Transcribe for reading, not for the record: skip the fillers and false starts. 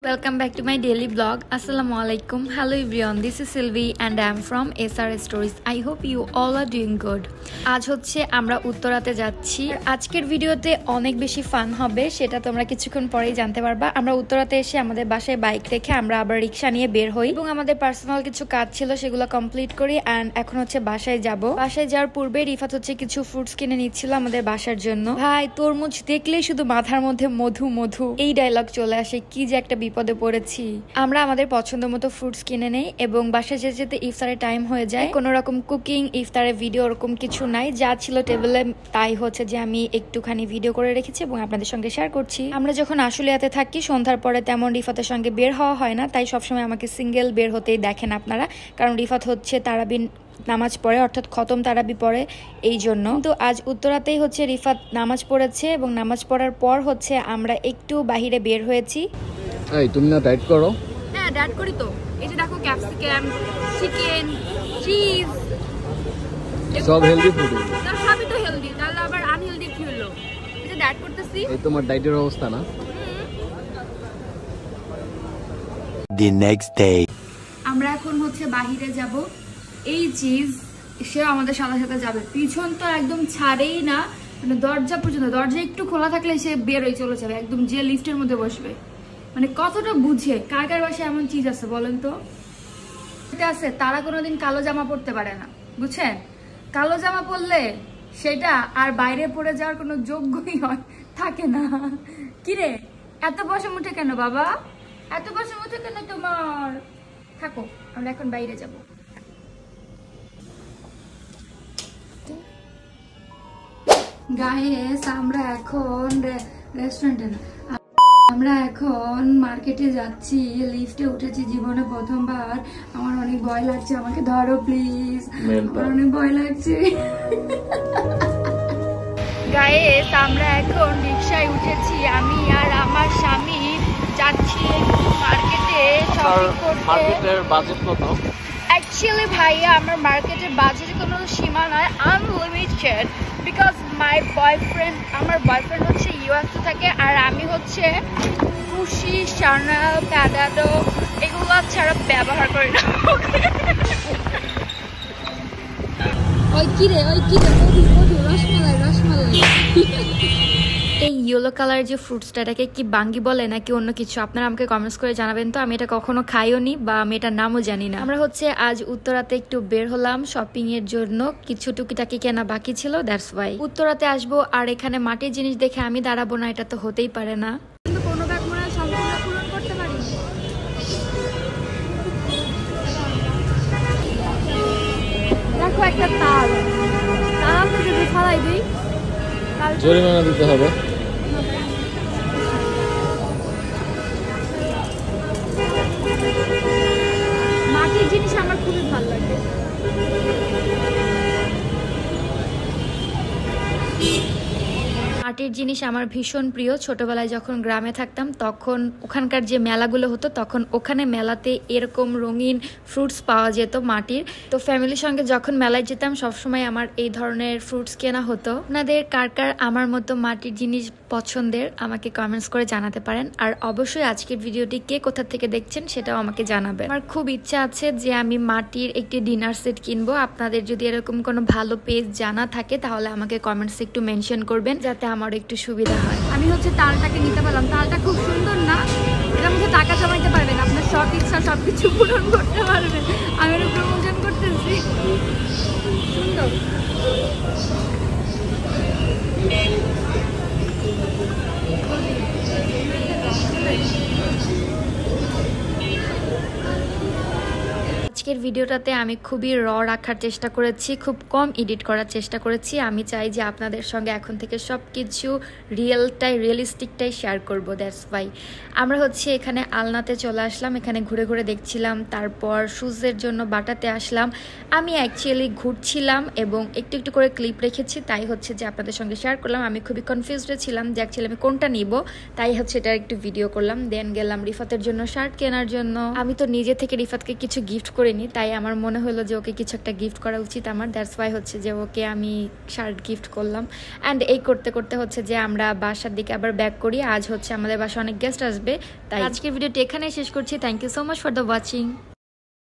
Welcome back to my daily vlog. Assalamualaikum. Hello everyone. This is Sylvie and I am from SR Stories. I hope you all are doing good. আজ হচ্ছে আমরা উত্তরাতে যাচ্ছি। আজকের ভিডিওতে অনেক বেশি fun হবে, সেটা তোমরা কিছুক্ষণ পরেই জানতে পারবা। আমরা উত্তরাতে এসে আমাদের বাসায় বাইক রেখে আমরা আবার রিকশা নিয়ে বের হই এবং আমাদের পার্সোনাল কিছু কাজ ছিল সেগুলো কমপ্লিট করি এন্ড এখন হচ্ছে বাসায় যাব। বাসায় যাওয়ার পূর্বে রিফাত হচ্ছে কিছু ফ্রুটস কিনে নিচ্ছিল আমাদের বাসার জন্য। ভাই তরমুজ দেখলেই শুধু মাথার মধ্যে মধু মধু এই ডায়লগ চলে আসে, কি যে একটা বিপদে পড়েছি। আমরা আমাদের পছন্দ মতো ফ্রুটস কিনে নেই এবং বাসায় যেতে যেতে ইফতারের টাইম হয়ে যায়। কোনো রকম কুকিং ইফতারের ভিডিও ওরকম কিছু নাই, যা ছিল টেবিলে তাই হচ্ছে যে আমি একটুখানি ভিডিও করে রেখেছি এবং আপনাদের সঙ্গে শেয়ার করছি। আমরা যখন আশুলিয়াতে থাকি সন্ধ্যার পরে তেমন রিফাতের সঙ্গে বের হওয়া হয় না, তাই সবসময় আমাকে সিঙ্গেল বের হতেই দেখেন আপনারা, কারণ রিফাত হচ্ছে তারাবিন নামাজ পড়ে, অর্থাৎ খতম তারাবি পড়ে, এই জন্য। তো আজ উত্তরাতেই হচ্ছে রিফাত নামাজ পড়েছে এবং নামাজ পড়ার পর হচ্ছে আমরা একটু বাহিরে বের হয়েছি। এই তুমি না ডায়েট করো? হ্যাঁ ডায়েট করি তো। এই যে দেখো ক্যাপসিকাম, চিকেন, চিজ, সব হেলদি ফুড। না সবই তো হেলদি, তাহলে আবার আনহেলদি কি হলো? এই যে ডায়েট করতেছি। এই তোমার ডায়েটের অবস্থা না? The next day আমরা এখন হচ্ছে বাহিরে যাব। এই চিজ সে আমাদের সাথে সাথে যাবে, পিছন তো একদম ছাড়েই না, মানে দরজা পর্যন্ত, দরজা একটু খোলা থাকলে সে বেরোয় চলে যাবে, একদম যে লিফটের মধ্যে বসবে। মানে কতটা বুঝে, কার কার বাসায় এমন চিজ আছে বলেন তো? আছে তারা কোনোদিন কালো জামা পরতে পারে না, বুঝছেন? কালো জামা পরলে সেটা আর বাইরে পরে যাওয়ার কোনো যোগ্যই হয় থাকে না। কিরে এত বসে মুঠে কেন বাবা, এত বসে মুঠে কেন তোমার? থাকো, আমরা এখন বাইরে যাব। গাইস আমরা এখন রেস্টুরেন্টে না, আমরা এখন মার্কেটে যাচ্ছি। লিফটে উঠেছি জীবনে প্রথমবার, আমার অনেক ভয় লাগছে, আমাকে ধরো প্লিজ, আমার অনেক ভয় লাগছে। গাইস আমরা এখন রিকশায় উঠেছি, আমি আর আমার স্বামী যাচ্ছি মার্কেটে শপিং করতে। মার্কেটের বাজেট কত? অ্যাকচুয়ালি ভাইয়া আমার মার্কেটের বাজেটের কোনো সীমা নয়, আনলিমিটেড, বিকজ আমার বয়ফ্রেন্ড হচ্ছে ইউএসএ থাকে আর আমি হচ্ছে খুশি, শানেল, প্যাডাডো এগুলো ছাড়া ব্যবহার করি না। ওই কিরে মধু রসমালাই। এই ইয়েলো কালার যে ফ্রুটসটা, এটাকে কি বাঙ্গি বলে নাকি অন্য কিছু? আপনারা আমাকে কমেন্টস করে জানাবেন তো, আমি এটা কখনো খাইও নি বা আমি এটার নামও জানি না। আমরা হচ্ছে আজ উত্তরাতে একটু বের হলাম শপিং এর জন্য, কিছু টুকিটাকি কেনা বাকি ছিল, দ্যাটস ওয়াই। উত্তরাতে আসবো আর এখানে মাটির জিনিস দেখে আমি দাঁড়াবো না, এটা তো হতেই পারে না। কিন্তু কোনো ব্যাগ মনে হয় সম্পূর্ণ পূরণ করতে পারি। দেখো একটা তাল যদি ফালাই দিই জরিমানা দিতে হবে। মাটির জিনিস আমার খুবই ভালো লাগে। মাটির জিনিস আমার ভীষণ প্রিয়। ছোটবেলায় যখন গ্রামে থাকতাম তখন ওখানকার যে মেলাগুলো হতো, তখন ওখানে মেলাতে এরকম রঙিন ফ্রুটস পাওয়া যেত মাটির। তো ফ্যামিলির সঙ্গে যখন মেলায় যেতাম সবসময় আমার এই ধরনের ফ্রুটস কেনা হতো। আপনাদের কার কার আমার মতো মাটির জিনিস পছন্দের আমাকে কমেন্টস করে জানাতে পারেন। আর অবশ্যই আজকের ভিডিওটি কে কোথা থেকে দেখছেন সেটাও আমাকে জানাবেন। আমার খুব ইচ্ছা আছে যে আমি মাটির একটি ডিনার সেট কিনবো। আপনাদের যদি এরকম কোনো ভালো পেজ জানা থাকে তাহলে আমাকে কমেন্টসে একটু মেনশন করবেন, যাতে আমার একটু সুবিধা হয়। আমি হচ্ছে তালটাকে নিতে পারলাম, তালটা খুব সুন্দর না? এটার মধ্যে টাকা জমাইতে পারবেন, আপনার সব ইচ্ছা সবকিছু পূরণ করতে পারবেন। আমি এটা প্রমোশন করতেছি, সুন্দর। আজকের ভিডিওটাতে আমি খুবই রাখার চেষ্টা করেছি, খুব কম এডিট করার চেষ্টা করেছি। আমি চাই যে আপনাদের সঙ্গে এখন থেকে সব কিছু রিয়েলিস্টিকটাই শেয়ার করবো, দ্যাটস ওয়াই। আমরা হচ্ছে এখানে আলনাতে চলে আসলাম, এখানে ঘুরে ঘুরে দেখছিলাম, তারপর শুজের জন্য বাটাতে আসলাম। আমি অ্যাকচুয়ালি ঘুরছিলাম এবং একটু একটু করে ক্লিপ রেখেছি, তাই হচ্ছে যে আপনাদের সঙ্গে শেয়ার করলাম। আমি খুবই কনফিউজড ছিলাম যে অ্যাকচুয়ালি আমি কোনটা নিব, তাই হচ্ছে এটার একটু ভিডিও করলাম। দেন গেলাম রিফাতের জন্য শার্ট কেনার জন্য। আমি তো নিজে থেকে রিফাতকে কিছু গিফট করে পারিনি, তাই আমার মনে হলো যে ওকে কিছু একটা গিফট করা উচিত আমার। দ্যাটস ওয়াই হচ্ছে যে ওকে আমি শার্ট গিফট করলাম। অ্যান্ড এই করতে করতে হচ্ছে যে আমরা বাসার দিকে আবার ব্যাক করি। আজ হচ্ছে আমাদের বাসায় অনেক গেস্ট আসবে, তাই আজকের ভিডিওটি এখানেই শেষ করছি। Thank you so much for the watching.